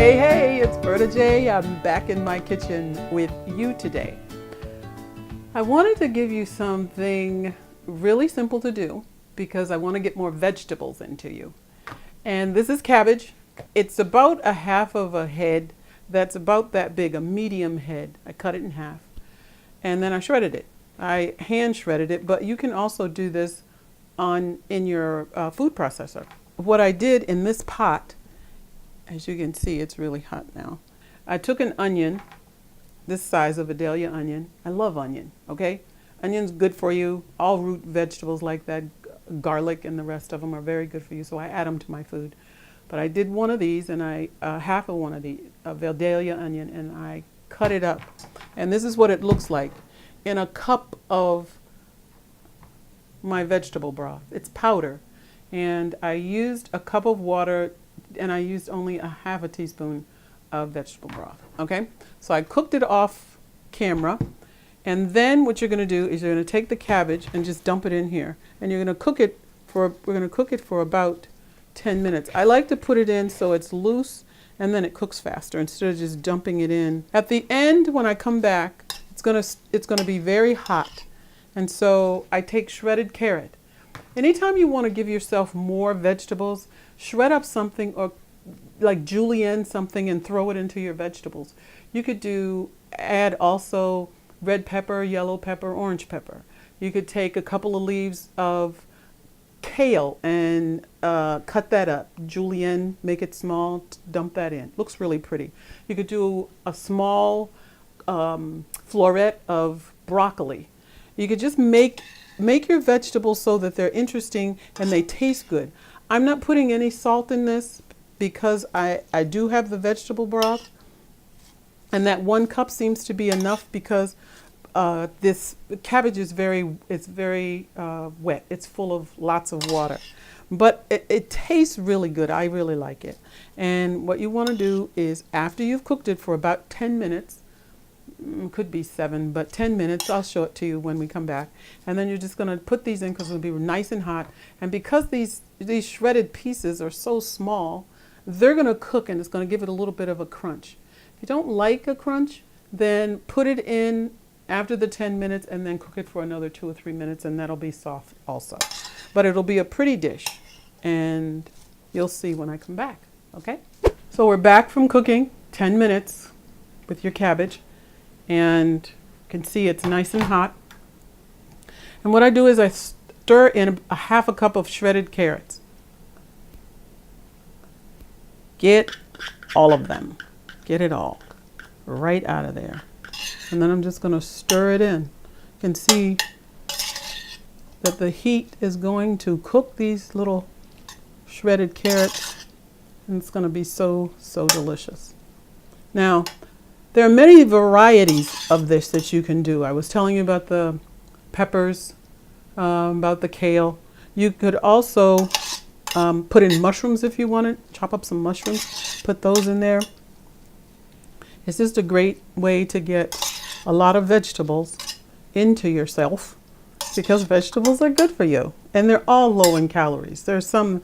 Hey, it's Berta J. I'm back in my kitchen with you today. I wanted to give you something really simple to do because I want to get more vegetables into you. And this is cabbage. It's about a half of a head that's about that big, a medium head. I cut it in half and then I shredded it. I hand shredded it, but you can also do this in your food processor. What I did in this pot, as you can see, it's really hot now. I took an onion, this size of a dahlia onion. I love onion, okay? Onion's good for you. All root vegetables like that, garlic and the rest of them are very good for you, so I add them to my food. But I did one of these, and half of one of the dahlia onion, and I cut it up. And this is what it looks like in a cup of my vegetable broth. It's powder. And I used a cup of water, and I used only a half a teaspoon of vegetable broth, okay? So I cooked it off camera, and then what you're gonna do is you're gonna take the cabbage and just dump it in here, and we're gonna cook it for about 10 minutes. I like to put it in so it's loose, and then it cooks faster instead of just dumping it in. At the end, when I come back, it's gonna be very hot, and so I take shredded carrot. Anytime you want to give yourself more vegetables, shred up something or like julienne something and throw it into your vegetables. You could add also red pepper, yellow pepper, orange pepper. You could take a couple of leaves of kale and cut that up. Julienne, make it small, dump that in. Looks really pretty. You could do a small floret of broccoli. You could just make your vegetables so that they're interesting and they taste good. I'm not putting any salt in this because I do have the vegetable broth, and that 1 cup seems to be enough because this cabbage is very wet. It's full of lots of water, but it tastes really good. I really like it. And what you want to do is, after you've cooked it for about 10 minutes, could be 7, but 10 minutes, I'll show it to you when we come back. And then you're just going to put these in because it'll be nice and hot. And because these shredded pieces are so small, they're going to cook and it's going to give it a little bit of a crunch. If you don't like a crunch, then put it in after the 10 minutes and then cook it for another 2 or 3 minutes, and that'll be soft also. But it'll be a pretty dish, and you'll see when I come back, okay? So we're back from cooking, 10 minutes with your cabbage. And you can see it's nice and hot. And what I do is I stir in a half a cup of shredded carrots. Get all of them. Get it all right out of there. And then I'm just going to stir it in. You can see that the heat is going to cook these little shredded carrots, and it's going to be so delicious. Now, there are many varieties of this that you can do. I was telling you about the peppers, about the kale. You could also put in mushrooms if you wanted. Chop up some mushrooms, put those in there. It's just a great way to get a lot of vegetables into yourself because vegetables are good for you. And they're all low in calories. There's some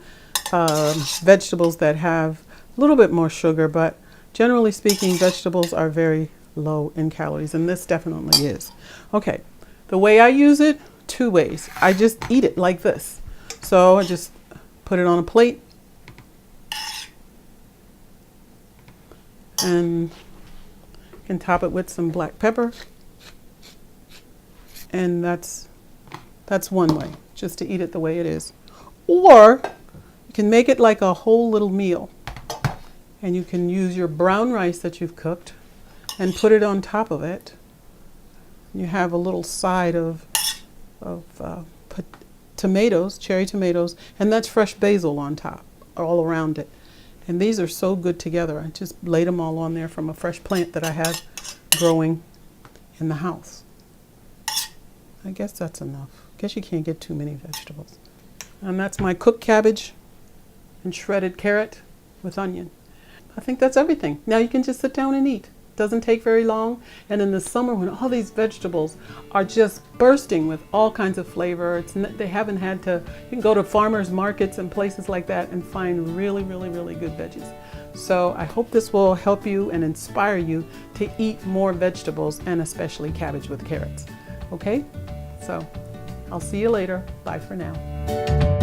vegetables that have a little bit more sugar, but generally speaking, vegetables are very low in calories, and this definitely is. Okay, the way I use it, 2 ways. I just eat it like this. So I just put it on a plate, and you can top it with some black pepper, and that's one way, just to eat it the way it is. Or you can make it like a whole little meal. And you can use your brown rice that you've cooked and put it on top of it. You have a little side of tomatoes, cherry tomatoes, and that's fresh basil on top, all around it. And these are so good together. I just laid them all on there from a fresh plant that I have growing in the house. I guess that's enough. I guess you can't get too many vegetables. And that's my cooked cabbage and shredded carrot with onion. I think that's everything. Now you can just sit down and eat. Doesn't take very long. And in the summer, when all these vegetables are just bursting with all kinds of flavor, they haven't had to, you can go to farmers markets and places like that and find really, really, really good veggies. So I hope this will help you and inspire you to eat more vegetables, and especially cabbage with carrots. Okay? So I'll see you later. Bye for now.